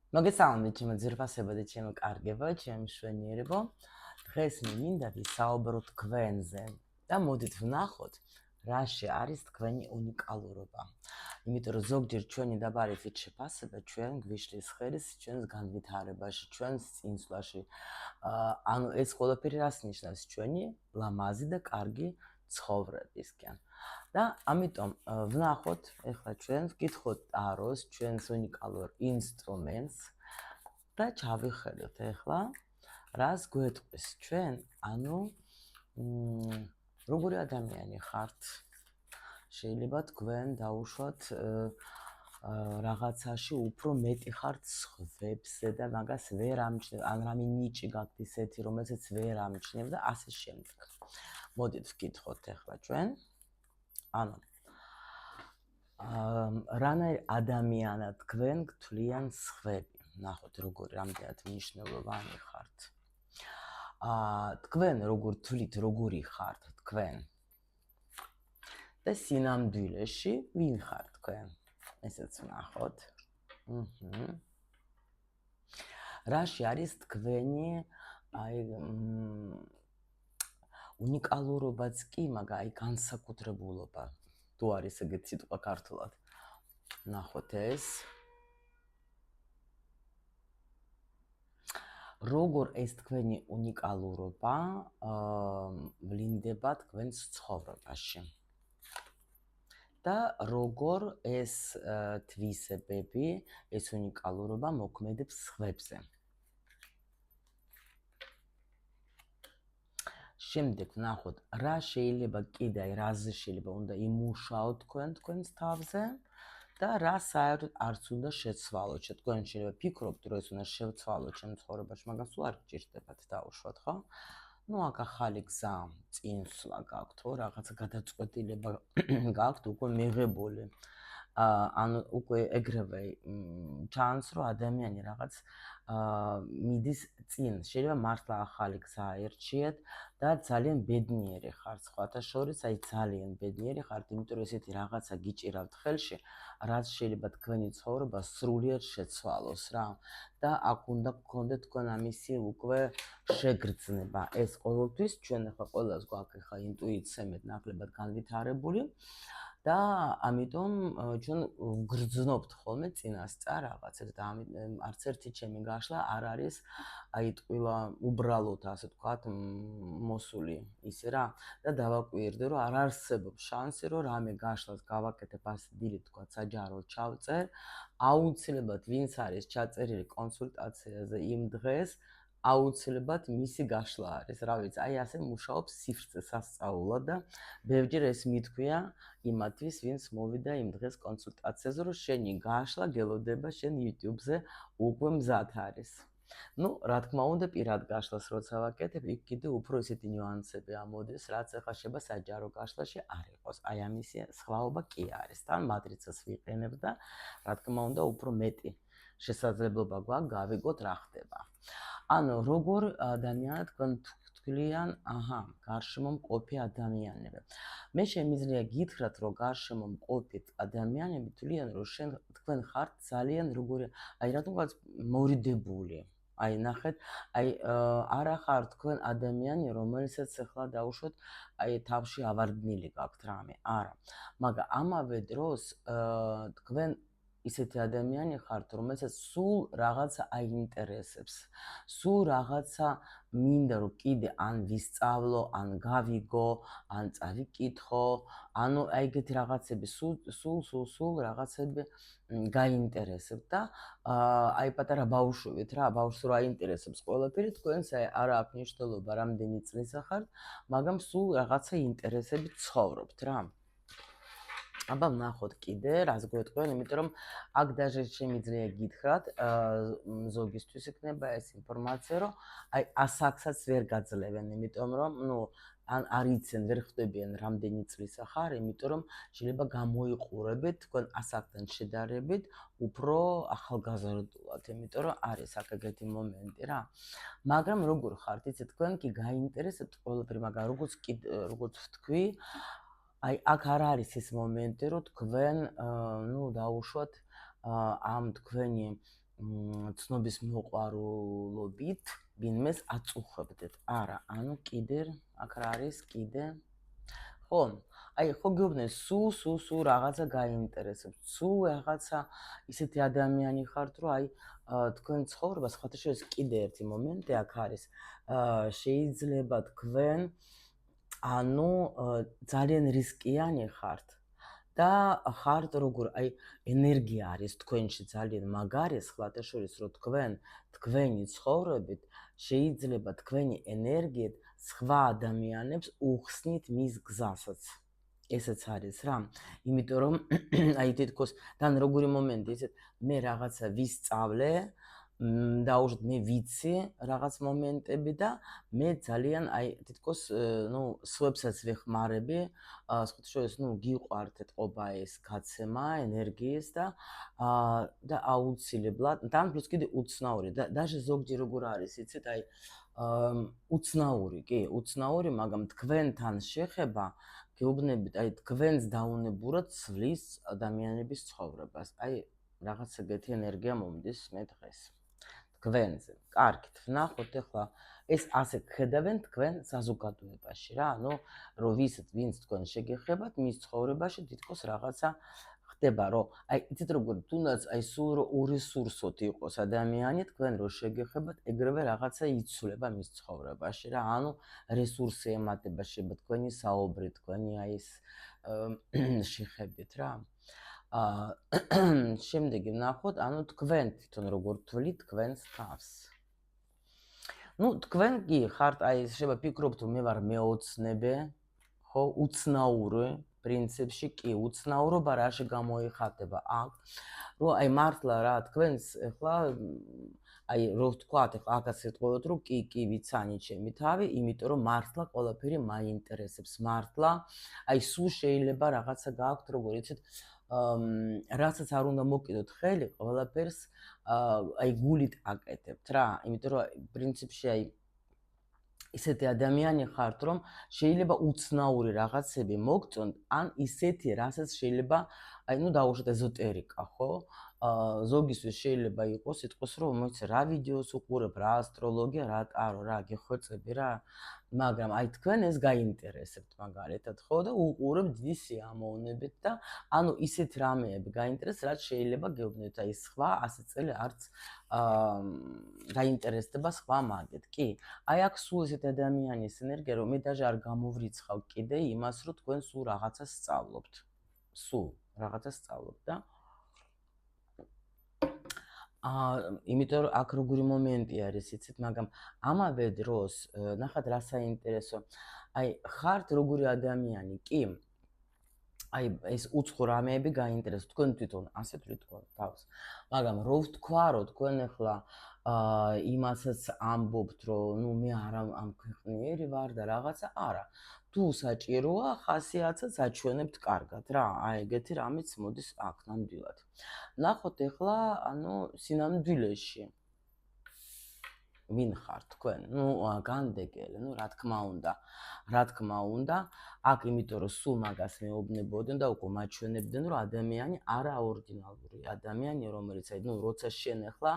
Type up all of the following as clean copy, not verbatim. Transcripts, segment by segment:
მოგესალმებით ჩემო ძირფასებო და ჩემო კარგებო, ჩემი მშვენიერებო. დღეს მე მინდა ვისაუბრო თქვენზე და მოდით ვნახოთ რაში არის თქვენი უნიკალურობა. იმიტომ რომ ზოგჯერ ჩვენი დაბარითით შეფასება ჩვენ გვიშლის ხელს ჩვენს განვითარებაში, ჩვენს წინსვლაში. ანუ ეს ყველაფერი რას ნიშნავს? ჩვენი ლამაზი და კარგი ცხოვრებისკენ. და ამიტომ ვნახოთ ეხლა ჩვენ ვკითხოთ ტაროს, ჩვენს უნიკალურ ინსტრუმენტს და ჩავიხედოთ ეხლა რას გვეტყვის ჩვენ, ანუ როგორი ადამიანი ხართ? შეიძლება თქვენ დაუშვათ რაღაცაში უფრო მეტი ხართ სხვებზე და მაგას ვერ ამჩნევ, ან რამე ნიჭი გაქვთ ისეთი, რომელსაც ვერ ამჩნევ და ასე შემდეგ. მოდით ვკითხოთ ეხლა ჩვენ. ანუ რანაირ ადამიანად თქვენ გთვლიან სხვები. ნახოთ როგორი რამდენად მნიშვნელოვანი ხართ. თქვენ როგორ თვლით, როგორი ხართ თქვენ? და სინამდვილეში ვინ ხართ თქვენ? ესეც ვნახოთ. რაში არის თქვენი უნიკალურობაც კი, მაგრამ განსაკუთრებულობა. თუ არის ეგეთი სიტყვა ქართულად. ნახოთ ეს. როგორ ეს თქვენი უნიკალურობა ვლინდება თქვენს ცხოვრებაში. და როგორ ეს თვისებები, ეს უნიკალურობა მოქმედებს სხვებზე. შემდეგ ვნახოთ, რა შეიძლება კიდე, რაზე შეიძლება უნდა იმუშაოთ თქვენს თავზე და რა საერთოდ არც უნდა შეცვალოთ. თქვენ შეიძლება ფიქრობთ, რომ ეს უნდა შევცვალოთ ჩემ ცხოვრებაში, მაგრამ სულ არ გჭირდებათ დაუშვათ, ხო? აქ ახალი გზა, წინსვლა გაქვთ, ხო, რაღაცა გადაწყვეტილება გაქვთ უკვე მიღებული. ანუ უკვე ეგრევე ჩანს, რომ ადამიანი რაღაც მიდის წინ. შეიძლება მართლა ახალი გზა აერჩიეთ და ძალიან ბედნიერი ხართ. სხვათა შორის, ძალიან ბედნიერი ხართ, იმიტომ რომ ესეთი რაღაცა გიჭირავთ ხელში, რაც შეიძლება თქვენი ცხოვრება სრულიად შეცვალოს რა. და აქ უნდა გქონდეთ თქვენ ამისი უკვე შეგრძნება. ეს ყოველთვის ჩვენ ახლა ყველას გვაქვს ახლა ინტუიცია მეტნაკლებად განვითარებული. და ამიტომ ჩვენ ვგრძნობთ ხოლმე წინასწარ რაღაცებს და არც ერთი ჩემი გაშლა არ არის ტყუილა უბრალოდ ასე ვთქვათ მოსული ისე რა და დავაკვირდე რომ არ არსებობს შანსი რომ რამე გაშლას გავაკეთებ ასე დილით ვთქვათ საჯაროდ ჩავწერ აუცილებლად ვინც არის ჩაწერილი კონსულტაციაზე იმ დღეს აუცილებლად მისი გაშლა არის რა ვიცი აი ასე მუშაობს სივრცე სასწაულად და ბევრჯერ ეს მithქვია იმათვის ვინც მოვიდა იმ დღეს კონსულტაციაზე რომ შენი გაშლა გელოდება შენ YouTube-ზე უკვე მზად არის. რა თქმა უნდა პირად გაშლას როცა ვაკეთებ იქ კიდე უფრო ისეთი ნიუანსები ამოდის რაც ახლა შეიძლება საჯარო გაშლაში არ იყოს. აი ამისი სხვაობა კი არის. თან მატრიცას ვიყენებ და რა თქმა უნდა უფრო მეტი შესაძლებლობა გვაქვს გავიგოთ რა ხდება. ანუ როგორ ადამიანად თქვენ თვლიან, გარშემო მყოფი ადამიანები. მე შემიძლია გითხრათ, რომ გარშემო მყოფი ადამიანები თვლიან, რომ თქვენ ხართ ძალიან როგორი, რატომღაც მორიდებული. ნახეთ, არა ხარ თქვენ ადამიანი, რომელსაც ახლა დაუშვოთ, თავში ავარდნილი გაქვთ რამე, არა. მაგრამ ამავე დროს თქვენ ისეთი ადამიანი ხართ, რომელსაც სულ რაღაცა აინტერესებს. სულ რაღაცა მინდა რომ კიდე ან ვისწავლო, ან გავიგო, ან წავიკითხო, ანუ ეგეთი რაღაცები სულ რაღაცები გაინტერესებთ და პატარა ბავშვებით რა, ბავშვს რო აინტერესებს ყველაფერი, თქვენს არა აქვს მნიშვნელობა რამდენი წლისა ხართ, მაგრამ სულ რაღაცა ინტერესებით ცხოვრობთ რა. აბა ვნახოთ კიდე, რას გვეტყვიან, იმიტომ რომ აქ დაჟე შემიძლია გითხრათ, ზოგისთვის იქნება ეს ინფორმაცია, რომ ასაკსაც ვერ გაძლევენ, იმიტომ რომ, ან არ იციან, ვერ ხვდებიან რამდენი წლისა ხარ, იმიტომ რომ შეიძლება გამოიყურებით თქვენ ასაკთან შედარებით უფრო ახალგაზრდულად, იმიტომ რომ არის აქ ეგეთი მომენტი რა. მაგრამ როგორ ხართ, იცით, თქვენ კი გაინტერესებთ ყველაფერი, მაგრამ როგორც ვთქვი, აქ არ არის ეს მომენტი, რომ თქვენ, დაუშვათ ამ თქვენი ცნობის მოყვარულობით ვინმეს აწუხებდეთ. არა, ანუ კიდე აქ რა არის კიდე ხო, აი ხო გეუბნეთ, სულ რაღაცა გაინტერესებს, სულ რაღაცა ისეთი ადამიანი ხართ, რომ აი თქვენ ცხოვრებას ხათა შორის კიდე ერთი მომენტი აქ არის. შეიძლება თქვენ ანუ ძალიან რისკიანი ხართ და ხართ როგორ აი ენერგია არის თქვენში ძალიან მაგარი ხათა შორის, რომ თქვენი ცხოვრებით შეიძლება თქვენი ენერგიით სხვა ადამიანებს უხსნით მის გზასაც. ესეც არის რა. იმიტომ რომ აი თითქოს თან როგორი მომენტი ისეთ მე რაღაცა ვისწავლე დაუშვათ მე ვიცი რაღაც მომენტები და მე ძალიან აი თითქოს ნუ სვებსაც ვეხმარები, სხვათა შორის ნუ გიყვართ ეთყობა ეს გაცემა ენერგიის და აუცილებლად და პლუს კიდე უცნაური და даже ზოგჯერ როგორ არის იცით აი უცნაური, მაგრამ თქვენთან შეხება გეუბნებით, აი თქვენს დაუნებურად ცვლის ადამიანების ცხოვრებას. აი რაღაცა ეგეთი ენერგია მომდის მე დღეს. თქვენზე. კარგით, ვნახოთ ახლა ეს ასე ხედავენ თქვენ საზოგადოებაში რა, ანუ რომ ვინც თქვენ შეგეხებათ მის ცხოვრებაში თითქოს რაღაცა ხდება, რომ აი იცით როგორ თუნდაც აი სულ რომ ურესურსოთ იყოს ადამიანი, თქვენ რო შეგეხებათ, ეგრევე რაღაცა იცვლება მის ცხოვრებაში რა, ანუ რესურსი ემატება შეიძლება თქვენი საუბრით, თქვენი აი ეს შეხებით რა. შემდეგი ვნახოთ, ანუ თქვენ თვითონ როგორ თვლით თქვენს თავს. ნუ თქვენ კი ხართ აი შეიძლება ფიქრობთ რომ მე ვარ მეოცნებე, ხო, უცნაური, პრინციპში კი უცნაურობა რაში გამოიხატება აქ, რომ აი მართლა რა თქვენს ახლა აი რო ვთქვათ ახლა აქაც ეტყობოთ რომ კი ვიცანი ჩემი თავი, იმიტომ რომ მართლა ყველაფერი მაინტერესებს, მართლა აი სულ შეიძლება რაღაცა გააქვთ როგორ იცით რასაც არ უნდა მოკიდოთ ხელი, ყველაფერს აი გულით აკეთებთ რა, იმიტომ რომ პრინციპში აი ისეთი ადამიანი ხართ, რომ შეიძლება უცნაური რაღაცები მოგწონთ, ან ისეთი, რასაც შეიძლება აი ნუ დაუშვათ ეზოტერიკა, ხო? ზოგისთვის შეიძლება იყოს სიტყვის რომ მოიცა რა ვიდეოს უყურებ, რა ასტროლოგია, რა ტარო, რა გეხვეწები რა, მაგრამ აი თქვენ ეს გაინტერესებთ მაგალითად, ხო და უყურებთ დიდი სიამოვნებით და ანუ ისეთ რამეები გაინტერესებს, რაც შეიძლება გეუბნეთ აი სხვა 100 წელი არც გაინტერესდება სხვა მაგეთ. კი, აი აქ სულ ესეთ ადამიანის ენერგია, რომ მე даже არ გამოვრიცხავ კიდე იმას, რომ თქვენ სულ რაღაცას სწავლობთ. სულ რაღაცას სწავლობთ და იმიტომ რომ აქ როგორი მომენტი არის, იცით, მაგრამ ამავე დროს ნახეთ რა საინტერესო. აი ხართ როგორი ადამიანი, კი აი ეს უცხო რამეები გაინტერესებთ თქვენ თვითონ ასე თქვენ თავს. მაგრამ რო ვთქვა რომ თქვენ ახლა იმასაც ამბობთ რომ ნუ მე არა ამ ქვეყნიერი ვარ და რაღაცა არა. თუ საჭიროა ხასიათსაც აჩვენებთ კარგად რა. აი ეგეთი რამეც მოდის აქ ნამდვილად. ნახოთ ახლა ანუ სინამდვილეში ვინ ხარ თქვენ? ნუ განდეგელი, ნუ რა თქმა უნდა, აქ იმიტომ რომ სულ მაგას მეუბნებოდნენ და უკვე მაჩვენებდნენ რომ ადამიანი არაორდინალური ადამიანი, რომელიც აი ნუ როცა შენ ახლა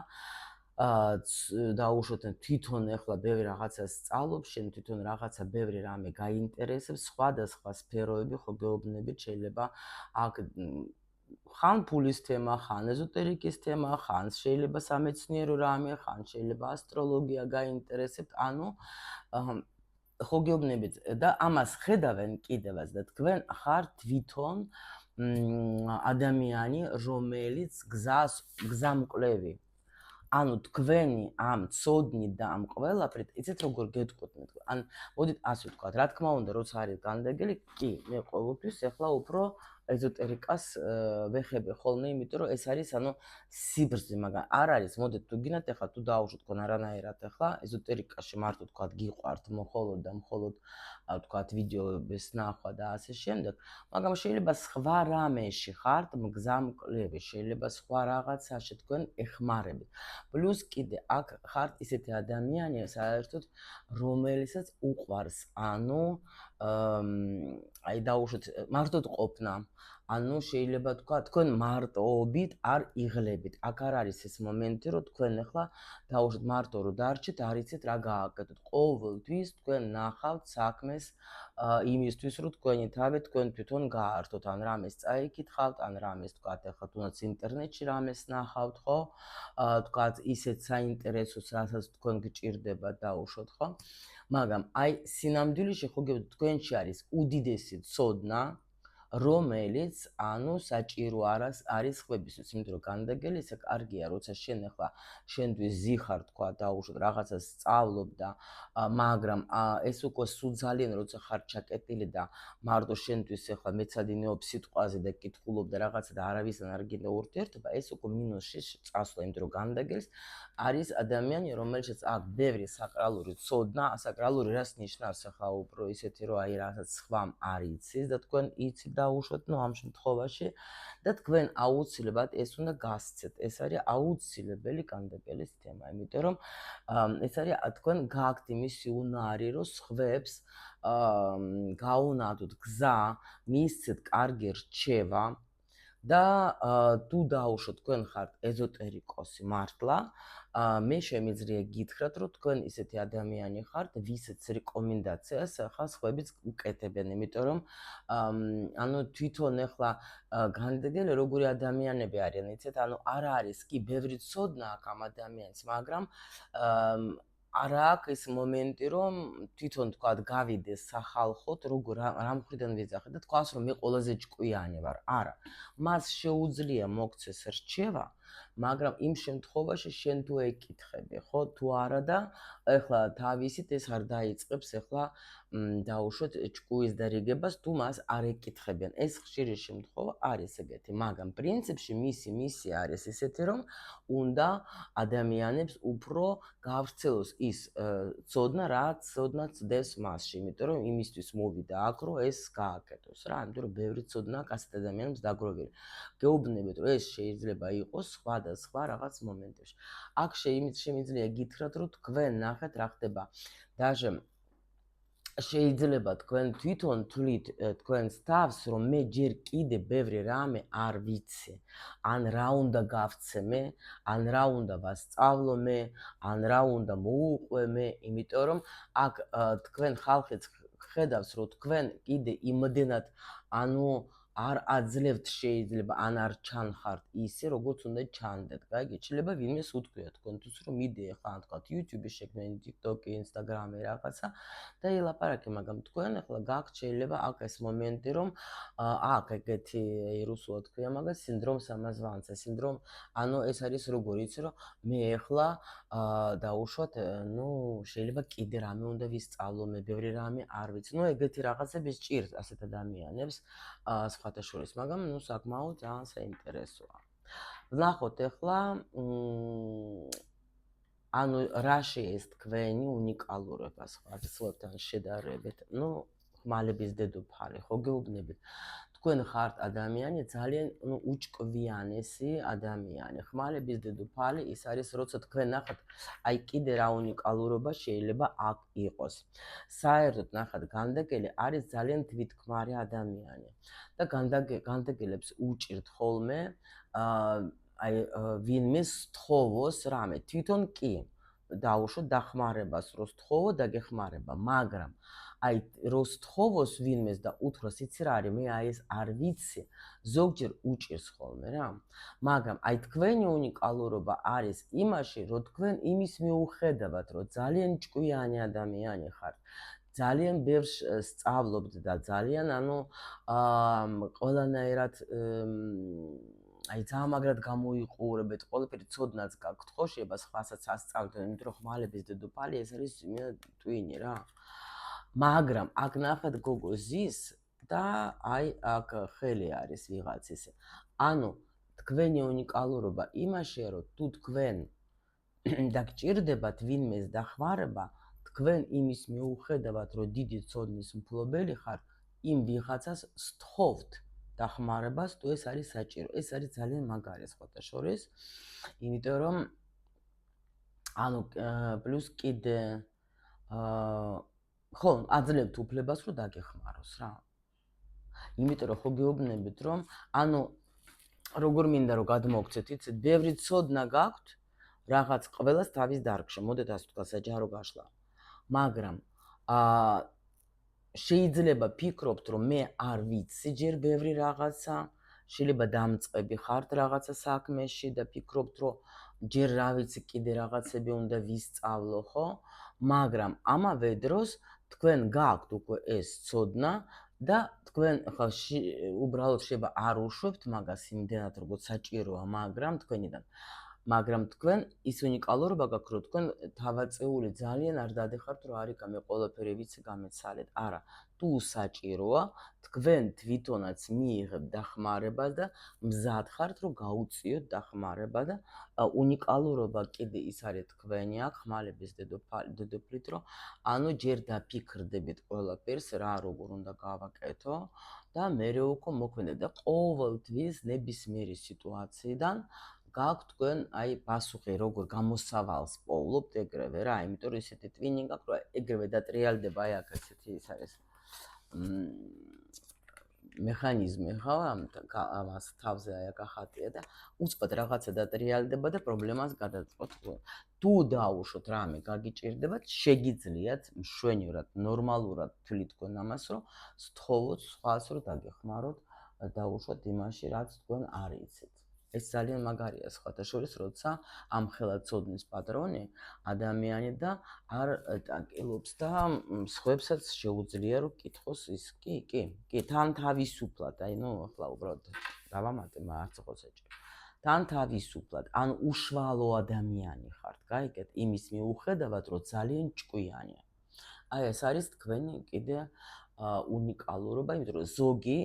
დაუშვათ თვითონ ახლა ბევრი რაღაცას სწავლობ, შენ თვითონ რაღაცა ბევრი რამე გაინტერესებს, სხვადასხვა სფეროები ხო გეუბნებით შეიძლება აქ ხან ფულის თემა, ხან ეზოტერიკის თემა, ხან შეიძლება სამეცნიერო რამე, ხან შეიძლება ასტროლოგია გაინტერესებთ, ანუ ხო გეუბნებით და ამას ხედავენ კიდევაც და თქვენ ხართ თვითონ ადამიანი, რომელიც გზამკვლევი. ანუ თქვენი ამ ცოდნით და ამ ყველაფრით, იცით როგორ გეტყვით მე თქვენ. ან მოდით ასე ვთქვათ, რა თქმა უნდა, როცა არის განდეგელი, კი, მე ყოველთვის ახლა უფრო ეზოტერიკას ვეხები ხოლმე, იმიტომ რომ ეს არის ანუ სიბრძნე, მაგრამ არ არის, მოდით თუ გინდათ ახლა თუ დაუშვათ თქვენ არანაირად ახლა ეზოტერიკაში მარტო თქვათ გიყვართ მხოლოდ და მხოლოდ თქვათ ვიდეოების ნახვა და ასე შემდეგ, მაგრამ შეიძლება სხვა რამეში ხართ მგზამკვლევი, შეიძლება სხვა რაღაცაში თქვენ ეხმარებით. პლუს კიდე აქ ხართ ისეთი ადამიანი საერთოდ რომელსაც უყვარს ანუ აი დაუშვათ მარტოდ ყოფნა ანუ შეიძლება თქვა თქვენ მარტოობით არ იღლებით. აქ არ არის ეს მომენტი, რომ თქვენ ახლა დაუშვათ მარტო რომ დარჩით, არ იცით რა გააკეთოთ. ყოველთვის თქვენ ნახავთ საქმეს იმისთვის, რომ თქვენი თავი თქვენ თვითონ გაართოთ, ან რამეს წაიკითხავთ, ან რამეს თქვათ ახლა თუნდაც ინტერნეტში რამეს ნახავთ, ხო? თქვათ ისეთ საინტერესოს, რასაც თქვენ გჭირდება დაუშვათ, ხო? მაგრამ აი სინამდვილეში ხო გეუბნებით თქვენში არის უდიდესი ცოდნა, რომელიც ანუ საჭირო არის ხმებისთვის, იმიტომ რომ განდაგელი ისე კარგია, როცა შენ ახლა შენთვის ზიხარ თქვა დაუშვათ რაღაცას სწავლობ და მაგრამ ეს უკვე სულ ძალიან როცა ხარ ჩაკეტილი და მარტო შენთვის ახლა მეცადინეობ სიტყვაზე და კითხულობ და რაღაცა და არავისთან არ გინდა ურთიერთობა, ეს უკვე მინუსში წასვლა, იმიტომ რომ განდაგელს არის ადამიანი, რომელშიც აქვს ბევრი საკრალური ცოდნა, საკრალური რას ნიშნავს ახლა უფრო ისეთი რომ აი რასაც სხვამ არ იცის და თქვენ იცით დაუშვათ, ну ამ შემთხვევაში და თქვენ აუცილებლად ეს უნდა გასცეთ. ეს არის აუცილებელი განდაგელის თემა, იმიტომ რომ ეს არის თქვენ გააქვთ იმისი უნარი, რომ სხვებს გაუნადოთ გზა, მისცეთ კარგი რჩევა და თუ დაუშვათ თქვენ ხართ ეზოტერიკოსი მართლა, მე შემიძლია გითხრათ, რომ თქვენ ისეთი ადამიანი ხართ, ვისაც რეკომენდაციას ახლა სხვებიც უკეთებენ, იმიტომ რომ ანუ თვითონ ახლა განდაგელი როგორი ადამიანები არიან, იცით, ანუ არ არის კი ბევრი ცოდნა აქვს ამ ადამიანს, მაგრამ არა აქვს ეს მომენტი, რომ თვითონ თქვათ გავიდეს სახალხოდ, როგორ რა მხრიდან ვიძახე და თქვას, რომ მე ყველაზე ჭკვიანი ვარ. არა. მას შეუძლია მოგცეს რჩევა, მაგრამ იმ შემთხვევაში შენ თუ ეკითხები, ხო, თუ არა და ეხლა თავისით ეს არ დაიწყებს ეხლა დაუშვათ ჭკუის დარიგებას, თუ მას არ ეკითხებიან. ეს ხშირი შემთხვევა არის ეგეთი, მაგრამ პრინციპში მისი არის ისეთი, რომ უნდა ადამიანებს უფრო გავრცელოს ის ცოდნა, რაც ცოდნა წდეს მასში, იმიტომ რომ იმისთვის მოვიდა აქ, რომ ეს გააკეთოს რა, იმიტომ რომ ბევრი ცოდნა აქვს ასეთ ადამიანებს დაგროვილი. გეუბნებით, რომ ეს შეიძლება იყოს სხვადასხვა რაღაც მომენტებში. აქ შემიძლია გითხრათ, რომ თქვენ ნახეთ რა ხდება. даже შეიძლება თქვენ თვითონ თვლით თქვენს თავს, რომ მე ჯერ კიდე ბევრი რამე არ ვიცი. ან რა უნდა გავცე მე, ან რა უნდა ვასწავლო მე, ან რა უნდა მოუყვე მე, იმიტომ რომ აქ თქვენ ხალხიც ხედავს, რომ თქვენ კიდე იმდენად ანუ არ აძლევთ შეიძლება ან არ ჩანხართ ისე, როგორც უნდა ჩანდეთ. გაიგეთ? შეიძლება ვინმეს უთქვია თქვენთვის, რომ მიდი ახლა თქვათ YouTube-ში შექმნენი, TikTok-ი, Instagram-ი რაღაცა და ელაპარაკე, მაგრამ თქვენ ახლა გაქვთ შეიძლება აქ ეს მომენტი, რომ აქ ეგეთი რუსულად ქვია მაგას სინდრომ самозванца, სინდრომ, ანუ ეს არის როგორ იცი, რომ მე ახლა დაუშვათ, ну, შეიძლება კიდე რამე უნდა ვისწავლო, მე ბევრი რამე არ ვიცი. ну, ეგეთი რაღაცები სჭირს ასეთ ადამიანებს სხვათა შორის, მაგრამ ну, საკმაოდ ძალიან საინტერესოა. ვნახოთ ახლა ანუ რა შეეს თქვენი უნიკალურობა სხვებთან შედარებით. ну, ხმალების დედოფალი, ხო გეუბნებით. თქვენ ხართ ადამიანი ძალიან უჭკვიანესი ადამიანი. ხმალების დედოფალი ის არის, როცა თქვენ ნახეთ, აი კიდე რა უნიკალურობა შეიძლება აქ იყოს. საერთოდ ნახეთ, განდაგელი არის ძალიან თვითქმარი ადამიანი და განდაგელებს უჭირთ ხოლმე აი ვინმე სთხოვოს რამე, თვითონ კი დაუშვათ დახმარებას რო სთხოვო დაგეხმარება, მაგრამ აი რო სთხოვოს ვინმეს და უთხროს იცი რა არის, მე აი ეს არ ვიცი, ზოგჯერ უჭირს ხოლმე რა. მაგრამ აი თქვენი უნიკალურობა არის იმაში, რომ თქვენ იმის მიუხედავად, რომ ძალიან ჭკვიანი ადამიანი ხართ, ძალიან ბევრს სწავლობთ და ძალიან ანუ ყველანაირად აი ძალიან მაგრად გამოიყურებთ, ყველაფერი ცოდნაც გაქვთ, ხო, შეიძლება სხვასაც ასწავლოთ, იმიტომ რომ ხმალების დედოფალი ეს არის ტვინი რა. მაგრამ აქ ნახეთ გოგო ზის და აი აქ ხელი არის ვიღაცის. ანუ თქვენი უნიკალურობა იმაშია, რომ თუ თქვენ დაგჭირდებათ ვინმეს დახმარება, თქვენ იმის მიუხედავად, რომ დიდი ცოდნის მფლობელი ხართ, იმ ვიღაცას სთხოვთ დახმარებას, თუ ეს არის საჭირო. ეს არის ძალიან მაგარი სხვათა შორის, იმიტომ რომ ანუ პლუს კიდე ხო, აძლევთ უფლებას, რომ დაგეხმაროს რა. იმიტომ რომ ხო გეუბნებით რომ ანუ როგორ მინდა რომ გადმოგცეთ, იცით, ბევრი ცოდნა გაქვთ რაღაც ყველას თავის დარგში. მოდეთ ასე თქვა საჯარო გაშლა. მაგრამ შეიძლება ფიქრობთ რომ მე არ ვიცი ჯერ ბევრი რაღაცა, შეიძლება დამწყები ხართ რაღაცა საქმეში და ფიქრობთ რომ ჯერ რა ვიცი კიდე რაღაცები უნდა ვისწავლო, ხო? მაგრამ ამავე დროს თქვენ გაქვთ უკვე ეს ცოდნა და თქვენ ხა უბრალოდ შეიძლება არ უშვებთ მაგას იმდენად როგორც საჭიროა, მაგრამ თქვენ ის უნიკალურობა გაქვთ, რომ თქვენ თავაწეული ძალიან არ დადეხართ, რომ არიქა მე ყველაფერი ვიცი გამეცალეთ. არა, თუ საჭიროა, თქვენ თვითონაც მიიღებთ დახმარებას და მზად ხართ, რომ გაუწიოთ დახმარება და უნიკალურობა კიდე ის არის თქვენი აქ ხმალების დედოფლით, რომ ანუ ჯერ დაფიქრდებით ყველაფერს, რა როგორ უნდა გავაკეთო და მერე უკვე მოქმედებ და ყოველთვის ნებისმიერი სიტუაციიდან გაქვთ თქვენ აი პასუხი როგორ გამოსავალს პოულობთ ეგრევე რა, იმიტომ რომ ისეთი ტვინინგი გაქვთ, რომ ეგრევე დატრიალდება აი აქ ესეთი ის არის მექანიზმი ხო ამას თავზე აი აქ ახატია და უცბად რაღაცა დატრიალდება და პრობლემას გადაწყობთ. თუ დაუშვოთ რამე გაგიჭირდებათ, შეგიძლიათ მშვენივრად, ნორმალურად თვლით თქვენ ამას, რომ სთხოვოთ სხვას, რომ დაგეხმაროთ დაუშვათ იმაში, რაც თქვენ არ იცით. ეს ძალიან მაგარია სხვათა შორის, როცა ამხელა ცოდნის პატრონი ადამიანი და არ ტაკილობს და სხვებსაც შეუძლია რომ კითხოს ის კი თან თავისუფლად, აი ნუ ახლა უბრალოდ დავამატე არც ხო საჭირო. თან თავისუფლად, ან უშუალო ადამიანი ხართ, გაიგეთ, იმის მიუხედავად, რომ ძალიან ჭკვიანია. აი ეს არის თქვენი კიდე უნიკალურობა, იმიტომ რომ ზოგი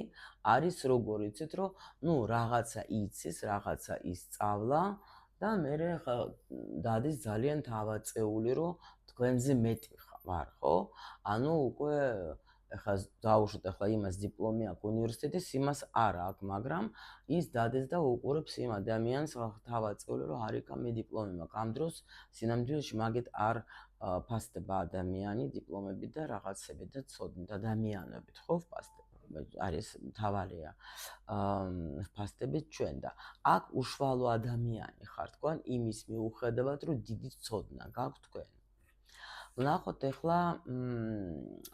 არის როგორ იცით, რომ ნუ რაღაცა იცის, რაღაცა ისწავლა და მერე დადის ძალიან თავაწეული, რომ თქვენზე მეტი ვარ, ხო? ანუ უკვე ეხლა დაუშვოთ ახლა იმას დიპლომი აქვს უნივერსიტეტის, იმას არ აქვს, მაგრამ ის დადეს და უყურებს იმ ადამიანს თავაწეული, რომ არიქა მე დიპლომი მაქვს. ამ დროს სინამდვილეში მაგით არ ფასდება ადამიანი დიპლომები და რაღაცები და ცოდნით ადამიანობით, ხო, ფასდება. არის თავარია ფასდებით ჩვენ და აქ უშუალო ადამიანი ხართ თქვენ იმის მიუხედავად, რომ დიდი ცოდნა გაქვთ თქვენ. ვნახოთ ახლა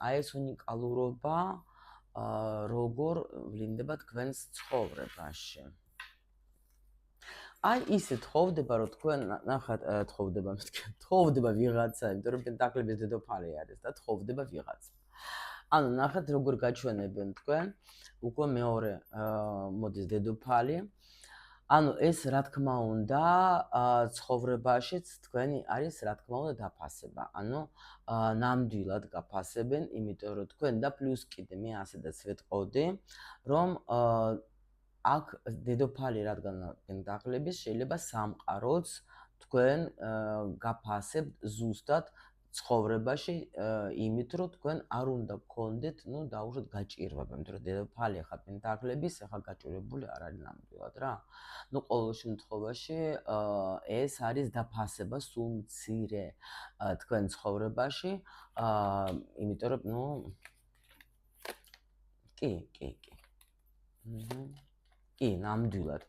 აი ეს უნიკალურობა როგორ ვლინდება თქვენს ცხოვრებაში. აი ისე თხოვდება, რომ თქვენ ნახat თხოვდება ვიღაცა, იმიტომ რომ პენტაკლების დედოფალი არის და თხოვდება ვიღაცა. ანუ ნახat როგორ გაჩვენებენ თქვენ უკვე მეორე მოდის დედოფალი. ანუ ეს რა თქმა უნდა ცხოვრებაშიც თქვენი არის რა თქმა უნდა დაფასება. ანუ ნამდვილად გაფასებენ, იმიტომ რომ თქვენ და პლუს კიდე მე ასედაც ვეთყოდი, რომ აქ დედოფალი რადგან პენტაკლების შეიძლება სამყაროც თქვენ გაფასებთ ზუსტად ცხოვრებაში, იმით რომ თქვენ არ უნდა გქონდეთ, ნუ დაუშვათ გაჭირვება, იმიტომ რომ დედოფალი ახლა პენტაკლების, ახლა გაჭირვებული არ არის ნამდვილად რა. ნუ ყოველ შემთხვევაში ეს არის დაფასება სულ მცირე თქვენ ცხოვრებაში, იმიტომ რომ ნუ კი, ნამდვილად.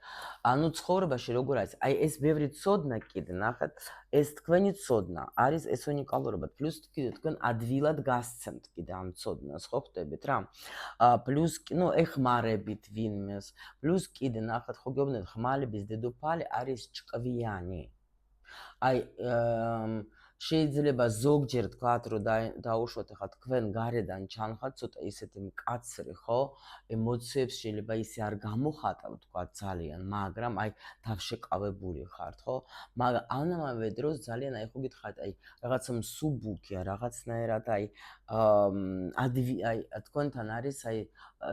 ანუ ცხოვრებაში როგორ არის? აი ეს ბევრი ცოდნა კიდე, ნახეთ, ეს თქვენი ცოდნა არის ეს უნიკალურობა. პლუს კიდე თქვენ ადვილად გასცემთ კიდე ამ ცოდნას, ხო ხტებით რა? პლუს ნუ ეხმარებით ვინმეს. პლუს კიდე ნახეთ, ხო გეუბნებით, ხმალების დედოფალი არის ჭკვიანი. აი შეიძლება ზოგჯერ თქვათ, რომ დაუშვათ ახლა თქვენ გარედან ჩანხართ ცოტა ისეთი მკაცრი, ხო? ემოციებს შეიძლება ისე არ გამოხატავთ თქვათ ძალიან, მაგრამ აი თავშეკავებული ხართ, ხო? მაგრამ ამავე დროს ძალიან აი ხო გითხარით, აი რაღაცა მსუბუქია, რაღაცნაირად აი თქვენთან არის აი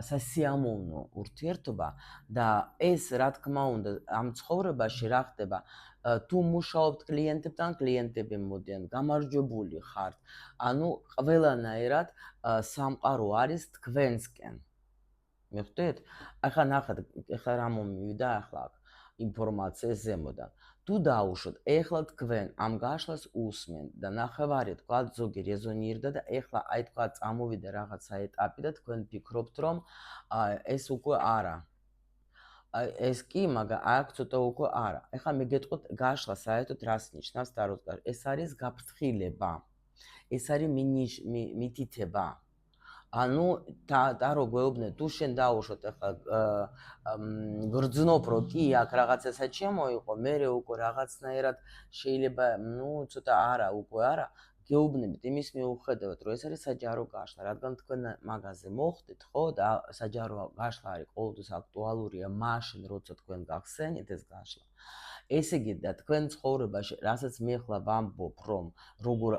სასიამოვნო ურთიერთობა და ეს რა თქმა უნდა ამ ცხოვრებაში რა ხდება? თუ მუშაობთ კლიენტებთან, კლიენტები მოდიან, გამარჯვებული ხართ. ანუ ყველანაირად სამყარო არის თქვენსკენ. მიხვდით? ახლა ნახეთ, ახლა რა მომივიდა ახლა ინფორმაცია ზემოდან. თუ დაუშვოთ, ეხლა თქვენ ამ გაშლას უსმენთ და ნახევარი თქვა ზოგი რეზონირდა და ეხლა აი თქვა წამოვიდა რაღაცა ეტაპი და თქვენ ფიქრობთ რომ ეს უკვე არა. ეს კი, მაგრამ აქ ცოტა უკვე არა. ეხლა მე გეტყვით გაშლა საერთოდ რას ნიშნავს და როდგარ. ეს არის გაფრთხილება. ეს არის მითითება. ანუ და რო გვეუბნეთ, თუ შენ დაუშვოთ ახლა გრძნობ რო კი აქ რაღაცა საჩემოიყო, მე უკვე რაღაცნაირად შეიძლება, ცოტა არა, უკვე არა, გეუბნებით იმის მიუხედავად, რომ ეს არის საჯარო გაშლა, რადგან თქვენ მაგაზე მოხდით, ხო, და საჯარო გაშლა არის ყოველთვის აქტუალურია მაშინ, როცა თქვენ გახსენით ეს გაშლა. ესე იგი და თქვენ ცხოვრებაში, რასაც მე ახლა ვამბობ, რომ როგორ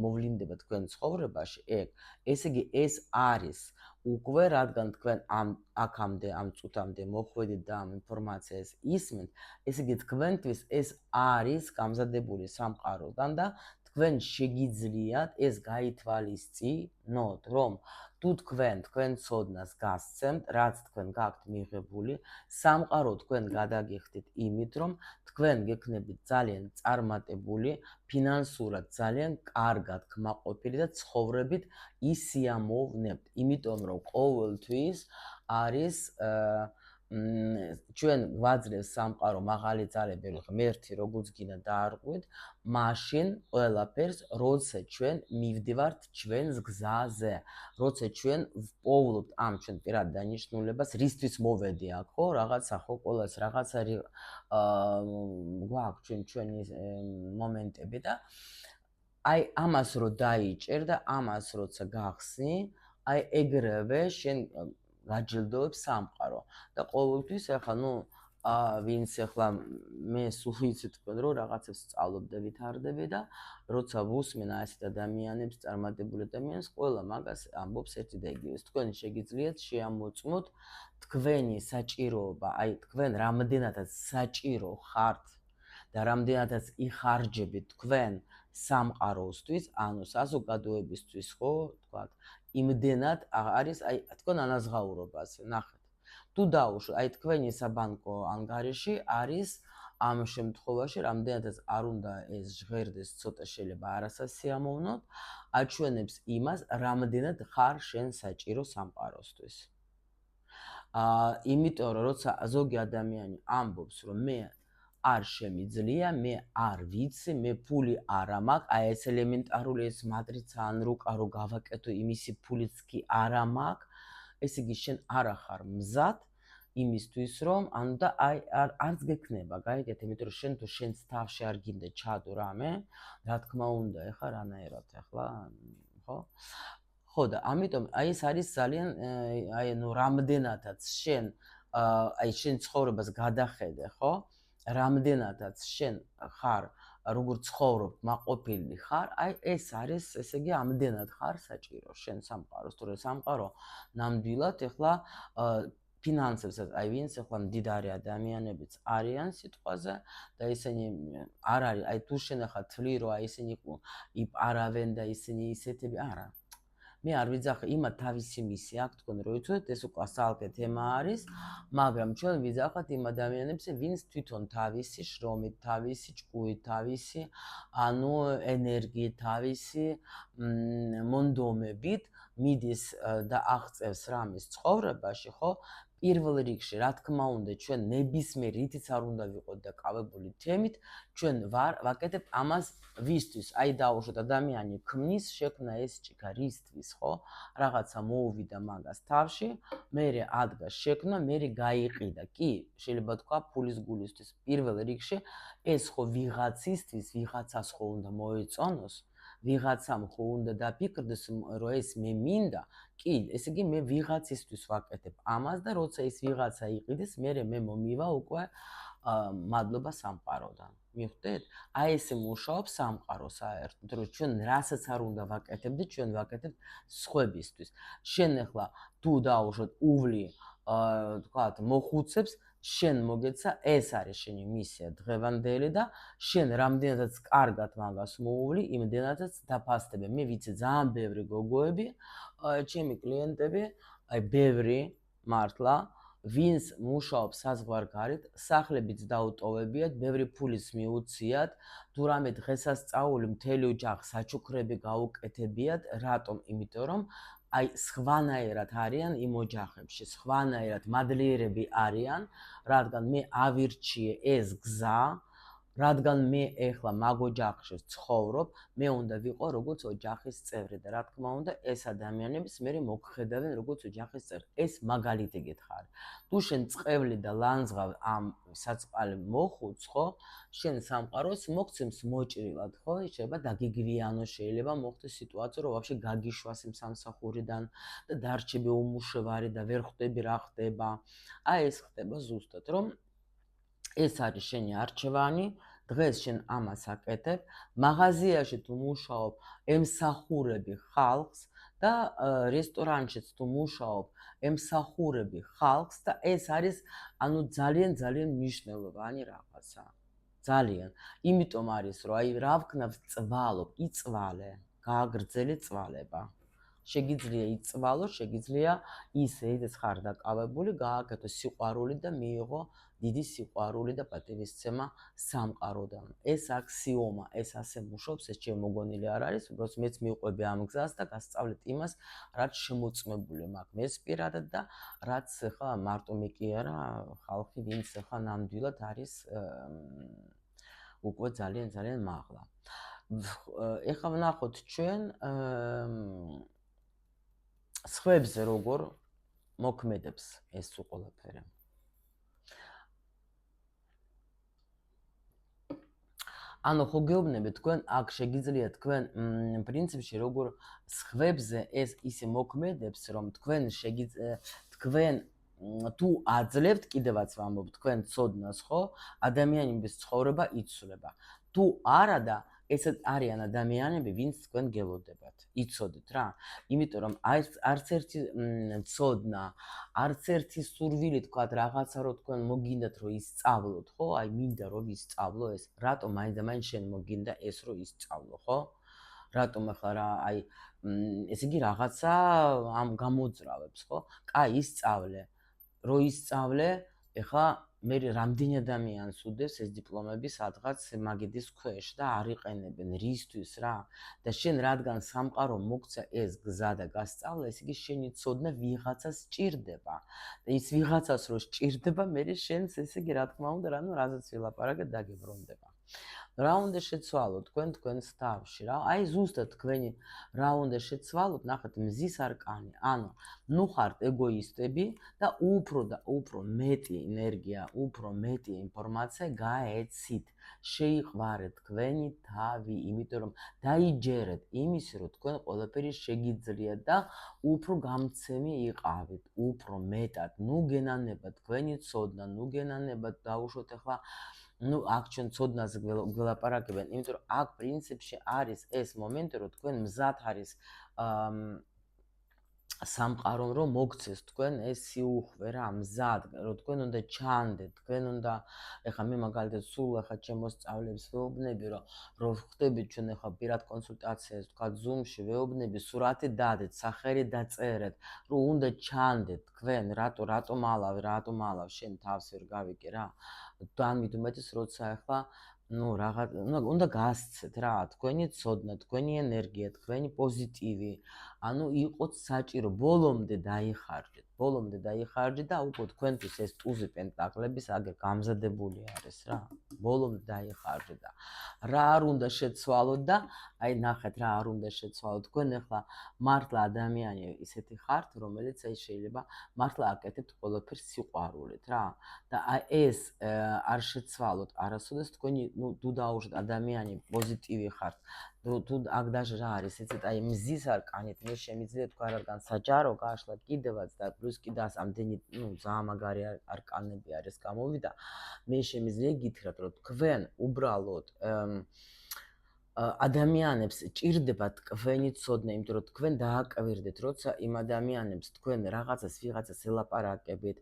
მოვლინდება თქვენ ცხოვრებაში, ესე იგი ეს არის უკვე, რადგან თქვენ აქამდე ამ წუთამდე მოხვედით და ამ ინფორმაციას ისმენთ, ესე იგი თქვენთვის ეს არის გამზადებული სამყაროდან და თქვენ შეგიძლიათ ეს გაითვალისწინოთ, რომ თუ თქვენ ცოდნას გასცემთ, რაც თქვენ გაქვთ მიღებული, სამყარო თქვენ გადაგიხდით იმით, რომ თქვენ გექნებით ძალიან წარმატებული, ფინანსურად ძალიან კარგად კმაყოფილი და ცხოვრებით ისიამოვნებთ, იმიტომ რომ ყოველთვის არის ჩვენ გვაძლევს სამყარო მაღალი ძალები, ღმერთი როგორც გინდა დაარღვით, მაშინ ყველაფერს, როცა ჩვენ მივდივართ ჩვენს გზაზე, როცა ჩვენ ვპოვლობთ ამ ჩვენ პირად დანიშნულებას, რისთვის მოვედი აქ, ხო, რაღაცა ხო, ყველას რაღაც არის გვაქვს ჩვენი მომენტები და აი ამას რო დაიჭერ და ამას როცა გახსნი, აი ეგრევე შენ გაჯილდოებს სამყარო და ყოველთვის ახლა ვინც ახლა მე სულ ვიცით თქვენ რომ რაღაცებს სწავლობ და ვითარდები და როცა ვუსმენ ასეთ ადამიანებს, წარმატებულ ადამიანებს, ყველა მაგას ამბობს ერთი და იგივეს. თქვენ შეგიძლიათ შეამოწმოთ თქვენი საჭიროება, აი თქვენ რამდენადაც საჭირო ხართ და რამდენადაც იხარჯებით თქვენ სამყაროსთვის, ანუ საზოგადოებისთვის, ხო, თქვათ, იმდენად არის აი თქვენ ანაზღაურობაზე, ნახეთ. თუ დაუშვოთ, აი თქვენი საბანკო ანგარიში არის ამ შემთხვევაში, რამდენადაც არ უნდა ეს ჟღერდეს, ცოტა შეიძლება არასასიამოვნოდ, აჩვენებს იმას, რამდენად ხარ შენ საჭირო სამყაროსთვის. იმიტომ რომ როცა ზოგი ადამიანი ამბობს, რომ მე არ შემიძლია, მე არ ვიცი, მე ფული არ მაქვს, აი ეს ელემენტარული ეს მატრიცა ან რუკა რო გავაკეთო, იმისი ფულიც კი არ მაქვს, ესე იგი შენ არ ხარ მზად იმისთვის, რომ ანუ და აი არც გექნება, გაიგეთ, იმიტომ რომ შენ თუ შენს თავში არ გინდა ჩადო რამე, რა თქმა უნდა, ეხლა რანაირად, ეხლა, ხო? ხო და ამიტომ აი ეს არის ძალიან აი რამდენადაც შენ აი შენ ცხოვრებას გადახედე, ხო? რამდენადაც შენ ხარ როგორ ცხოვრობ, მაყოფილი ხარ, აი ეს არის, ესე იგი, ამდენად ხარ საჭირო შენ სამყაროს, თორე სამყარო ნამდვილად ეხლა ფინანსებსაც, აი ვინც ეხლა მდიდარი ადამიანებიც არიან სიტყვაზე და ისინი არ არის, აი თუ შენ ახლა თვლი რომ აი ისინი იპარავენ და ისინი ისეთები, არა. მე არ ვიძახე, იმათ თავისი მისი აქვს, თქვენ რო იცოდეთ, ეს უკვე ასალკე თემა არის, მაგრამ ჩვენ ვიძახოთ იმ ადამიანებს, ვინც თვითონ თავისი შრომით, თავისი ჭკუით, თავისი ანუ ენერგიით, თავისი მონდომებით მიდის და აღწევს რამის ცხოვრებაში, ხო? პირველ რიგში, რა თქმა უნდა, ჩვენ ნებისმიერ რითიც არ უნდა ვიყოთ დაკავებული თემით, ჩვენ ვაკეთებთ ამას ვისთვის? აი დაუშვოთ, ადამიანი ქმნის, შექმნა ეს ჭიქა რისთვის, ხო? რაღაცა მოუვიდა მაგას თავში, მერე ადგა შექმნა, მერე გაიყიდა. კი, შეიძლება თქვა ფულის გულისთვის. პირველ რიგში ეს ხო ვიღაცისთვის, ვიღაცას ხო უნდა მოეწონოს, ვიღაცამ ხო უნდა დაფიქრდეს, რომ ეს მე მინდა. კი, ესე იგი მე ვიღაცისთვის ვაკეთებ ამას და როცა ის ვიღაცა იყიდეს, მერე მე მომივა უკვე მადლობა სამყაროდან. მიხვდეთ? აი ესე მუშაობს სამყარო საერთოდ, რომ ჩვენ რასაც არ უნდა ვაკეთებდეთ, ჩვენ ვაკეთებთ სხვებისთვის. შენ ახლა თუ დაუშვოთ უვლი, თქვათ, მოხუცებს, შენ მოგეცა, ეს არის შენი მისია დღევანდელი და შენ რამდენადაც კარგად მაგას მოუვლი, იმდენადაც დაფასდება. მე ვიცი ძალიან ბევრი გოგოები, ჩემი კლიენტები, აი ბევრი მართლა, ვინც მუშაობს საზღვარგარეთ, სახლებიც დაუტოვებიათ, ბევრი ფულის მიუციათ, თუ რამე დღესასწაული მთელი ოჯახი საჩუქრები გაუკეთებიათ, რატომ? იმიტომ რომ აი სხვანაირად არიან იმ ოჯახებში, სხვანაირად მადლიერები არიან, რადგან მე ავირჩიე ეს გზა, რადგან მე ეხლა მაგ ოჯახში ცხოვრობ, მე უნდა ვიყო როგორც ოჯახის წევრი და რა თქმა უნდა ეს ადამიანებიც მე მოგხედავენ როგორც ოჯახის წევრი. ეს მაგალითი გითხარი. თუ შენ წყევლი და ლანძღავ ამ საწყალი მოხუც, ხო? შენ სამყაროს მოგცემს მოჭრილად, ხო? შეიძლება დაგიგვიანო, შეიძლება მოხდეს სიტუაცია, რომ ვაფშე გაგიშვას იმ სამსახურიდან და დარჩები უმუშევარი და ვერ ხვდები რა ხდება. აი ეს ხდება ზუსტად, რომ ეს არის შენი არჩევანი, დღეს შენ ამას აკეთებ, მაღაზიაში თუ მუშაობ, ემსახურები ხალხს და რესტორანშიც თუ მუშაობ, ემსახურები ხალხს და ეს არის ანუ ძალიან მნიშვნელოვანი რაღაცა. ძალიან. იმიტომ არის, რომ აი რა ვქნათ წვალობ, იწვალე, გააგრძელე წვალება. შეგიძლია იწვალო, შეგიძლია ისე ხარ დაკავებული, გააკეთო სიყვარული და მიიღო დიდი სიყვარული და პატივისცემა სამყაროდან. ეს აქსიომა, ეს ასე მუშაობს, ეს ჩემი მოგონილი არ არის, უბრალოდ მეც მივყვები ამ გზას და გასწავლეთ იმას, რაც შემოწმებული მაქვს მეც პირადად და რაც ხა მარტო მე კი არა, ხალხი ვინც ხა ნამდვილად არის უკვე ძალიან მაღლა. ეხლა ვნახოთ ჩვენ სხვებზე როგორ მოქმედებს ეს ყველაფერი. ანუ ხო გეუბნები თქვენ აქ შეგიძლიათ თქვენ პრინციპში როგორ სხვებზე ეს ისე მოქმედებს, რომ თქვენ თქვენ თუ აძლევთ, კიდევაც ვამბობ, თქვენ ცოდნას, ხო? ადამიანების ცხოვრება იცვლება. თუ არა და ესეც არიან ადამიანები, ვინც თქვენ გელოდებათ. იცოდეთ რა. იმიტომ რომ არც ერთი ცოდნა, არც ერთი სურვილი თქვათ რაღაცა რომ თქვენ მოგინდათ რომ ისწავლოთ, ხო? აი მინდა რომ ისწავლო ეს. რატომ მაინც შენ მოგინდა ეს რომ ისწავლო, ხო? რატომ ახლა რა აი ესე იგი რაღაცა ამ გამოძრავებს, ხო? კაი, ისწავლე. რო ისწავლე, ეხლა მე რამდენი ადამიანს უდევს ეს დიპლომები სადღაც მაგიდის ქვეშ და არ იყენებენ რისთვის რა და შენ რადგან სამყარო მოგცა ეს გზა და გასწავლა, ეს იგი შენი ცოდნა ვიღაცას სჭირდება და ის ვიღაცას რო სჭირდება, მე შენს ესე იგი რა თქმა უნდა, რანუ რაზეც ვილაპარაკეთ დაგებრუნდება. რა უნდა შეცვალოთ თქვენს თავში რა? აი ზუსტად თქვენი რა უნდა შეცვალოთ, ნახეთ მზის არკანი. ანუ ნუ ხართ ეგოისტები და უფრო მეტი ენერგია, უფრო მეტი ინფორმაცია გაეცით. შეიყვარეთ თქვენი თავი, იმიტომ რომ დაიჯერეთ იმის, რომ თქვენ ყველაფერი შეგიძლიათ და უფრო გამცემი იყავით, უფრო მეტად. ნუ გენანებათ თქვენი ცოდნა, ნუ გენანებათ დაუშვოთ ახლა ну, აქ ჩვენ ცოდნაზე გველაპარაკებენ, იმიტომ რომ აქ პრინციპში არის ეს მომენტი, რომ თქვენ მზად არის სამყარომ რომ მოგცეს თქვენ ეს სიუხვე რა, მზად, რომ თქვენ უნდა ჩანდეთ, თქვენ უნდა ეხლა მე მაგალითად სულ ეხლა ჩემოსწავლებს ვეუბნები, რომ ხდებით ჩვენ ეხლა პირად კონსულტაციას, თქვა Zoom-ში ვეუბნები, სურათი დადეთ, სახელი დაწერეთ, რომ უნდა ჩანდეთ თქვენ, რატომ ალავ, შენ თავს ვერ გავიგე რა. დამით უმეტეს როცა ახლა ну რაღაც უნდა გასცეთ რა თქვენი ცოდნა, თქვენი ენერგია, თქვენი პოზიტივი, ანუ იყოთ საჭირო, ბოლომდე დაიხარჯეთ და უკვე თქვენთვის ეს ტუზი პენტაკლების აგერ გამზადებული არის რა. ბოლომდე დაიხარჯეთ და რა არ უნდა შეცვალოთ და აი ნახეთ რა არ უნდა შეცვალოთ. თქვენ ახლა მართლა ადამიანი ისეთი ხართ, რომელიც აი შეიძლება მართლა აკეთებთ ყველაფერს სიყვარულით რა. და აი ეს არ შეცვალოთ არასოდეს თქვენი თუ დაუშვათ ადამიანი პოზიტივი ხართ, თუ აქ დაჟე რა არის, ეცეთ აი მზის არკანით მე შემიძლია თქვა რადგან საჯარო გაშლა კიდევაც და პლუს კიდევ ამდენი ძალიან მაგარი არკანები არის გამოვიდა, მე შემიძლია გითხრათ რომ თქვენ უბრალოდ ადამიანებს ჭირდება თქვენი ცოდნა, იმიტომ რომ თქვენ დააკვირდეთ, როცა იმ ადამიანებს თქვენ ვიღაცას ელაპარაკებით,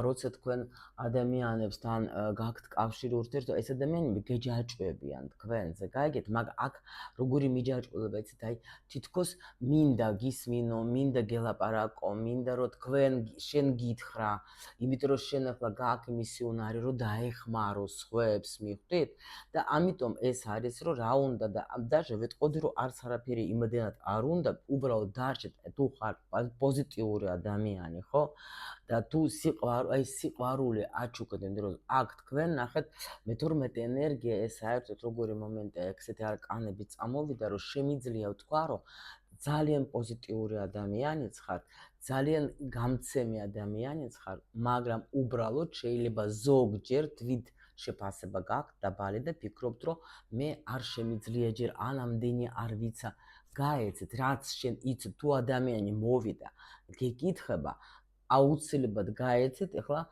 როცა თქვენ ადამიანებსთან გაქვთ კავშირი ურთიერთობა, ეს ადამიანები გეჯაჭვებიან თქვენზე. გაიგეთ, მაგრამ აქ როგორი მიჯაჭვება, იცით, აი თითქოს მინდა გისმინო, მინდა გელაპარაკო, მინდა რომ თქვენ შენ გითხრა, იმიტომ რომ შენ ახლა გააქვს იმისი უნარი, რომ დაეხმარო სხვებს, მიხვდით? და ამიტომ ეს არის, რომ რა უნდა და даже ვეტყოდი, რომ არც არაფერი იმდენად არ უნდა, უბრალოდ დარჩეთ, თუ ხარ პოზიტიური ადამიანი, ხო? და თუ სიყვარული აჩუქეთ, იმიტომ რომ აქ თქვენ ნახეთ მე-12 ენერგია, ეს საერთოდ როგორი მომენტია, ესეთი არკანები წამოვიდა, რომ შემიძლია ვთქვა, რომ ძალიან პოზიტიური ადამიანიც ხარ, ძალიან გამცემი ადამიანიც ხარ, მაგრამ უბრალოდ შეიძლება ზოგჯერ თვით შეფასება გაქვთ დაბალი და ფიქრობთ, რომ მე არ შემიძლია ჯერ ანამდენი არ ვიცა. გაეცეთ, რაც შენ იცით, თუ ადამიანი მოვიდა, გეკითხება, აუცილებლად გაეცეთ, ახლა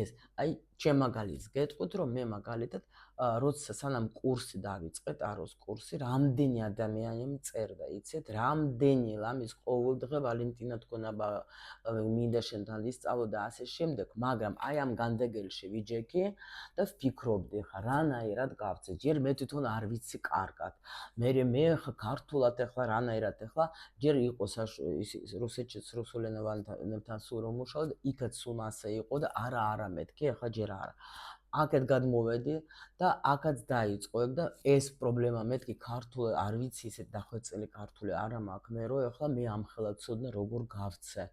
ეს, აი, ჩემ მაგალითს გეტყვით, რომ მე მაგალითად, როცა სანამ კურსი დავიწყე, ტაროს კურსი, რამდენი ადამიანი მწერდა, იცით, რამდენი ლამის ყოველდღე ვალენტინა თქვენ აბა მინდა შენთან ვისწავლო და ასე შემდეგ, მაგრამ აი ამ განდეგელში ვიჯექი და ვფიქრობდი, ხა რანაირად გავწე, ჯერ მე თვითონ არ ვიცი კარგად. მე ხა ქართულად ახლა რანაირად ახლა ჯერ იყო რუსეთში რუსულენოვანებთან სულ რომ მუშაობდი, იქაც სულ ასე იყო და არა მეთქი, ახლა ჯერ არა. აქეთ გადმოვედი და აქაც დაიწყო და ეს პრობლემა მეთქი ქართული არ ვიცი ისეთ დახვეწილი ქართული არა მაქვს მე რომ ახლა მე ამხელა ცოდნა როგორ გავცე,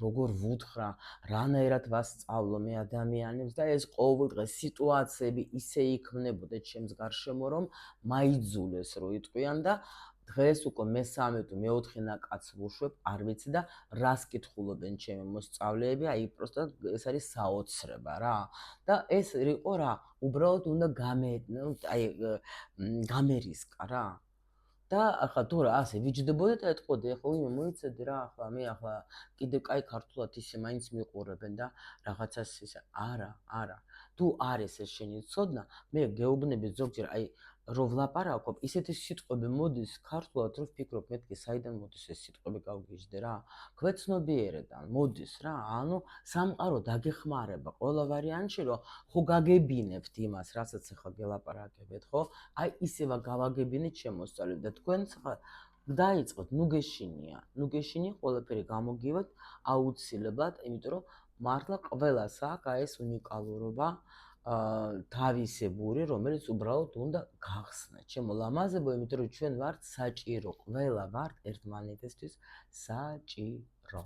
როგორ ვუთხრა, რანაირად ვასწავლო მე ადამიანებს და ეს ყოველდღე სიტუაციები ისე იქმნებოდა ჩემს გარშემო რომ მაიძულეს რომ იტყვიან და დღეს უკვე მე-3 თუ მე-4 ნაკაც ვუშვებ, არ ვიცი და რას კითხულობენ ჩემი მოსწავლეები, აი პროსტად ეს არის საოცრება რა. და ეს იყო რა, უბრალოდ უნდა გამერისკა რა. და ახლა თუ რა ასე ვიჯდებოდი და ეთყოდი, ახლა ვინმე მოიცედი რა, ახლა მე ახლა კიდევ კაი ქართულად ისე მაინც მიყურებენ და რაღაცას ისე არა. თუ არის ეს შენი ცოდნა, მე გეუბნები ზოგჯერ აი რომ ვლაპარაკობ, ისეთი სიტყვები მოდის ქართულად, რომ ვფიქრობ, მეთქი საიდან მოდის ეს სიტყვები გავგიჟდე რა. გვეცნობიერებიდან მოდის რა, ანუ სამყარო დაგეხმარება ყველა ვარიანტში, რომ ხო გაგებინებთ იმას, რასაც ახლა გელაპარაკებთ, ხო? აი ისევა გავაგებინეთ შემოსწავლეთ და თქვენც ხა დაიწყოთ, ნუ გეშინია ყველაფერი გამოგივათ აუცილებლად, იმიტომ რომ მართლა ყველას აქვს აი ეს უნიკალურობა, თავისებური, რომელიც უბრალოდ უნდა გახსნათ. ჩემო ლამაზებო, იმიტომ რომ ჩვენ ვართ საჭირო, ყველა ვართ ერთმანეთისთვის საჭირო.